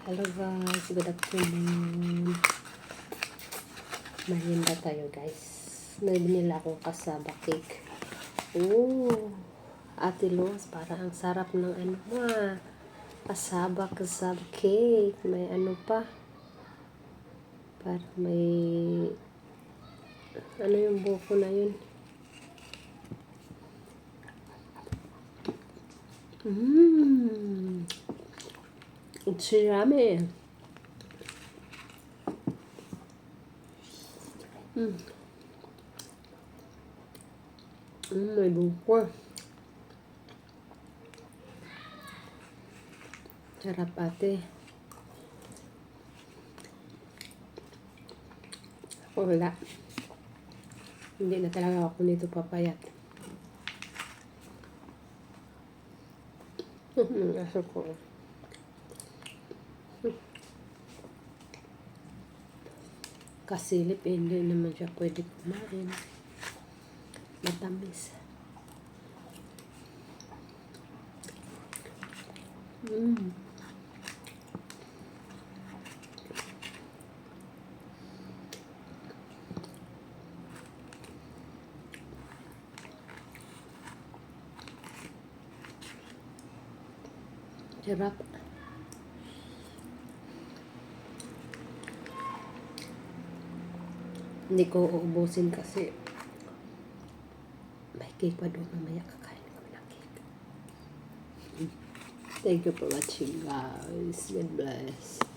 Hello guys, good afternoon. Merienda tayo guys. May binila akong kasaba cake. Oh, Ate Luz, para ang sarap ng ano mo ah. Kasaba cake. May ano pa. Para may ano yung buko na yun. It's yummy. May buko. Sarap ate. Ako wala. Hindi na talaga ako nito papayat. Aso ko. Kasilip hindi naman siya pwede kumain. Matamis. Sarap. Hindi ko uubusin kasi may cake pa doon, mamaya kakain ko ng cake. Thank you for watching guys. God bless.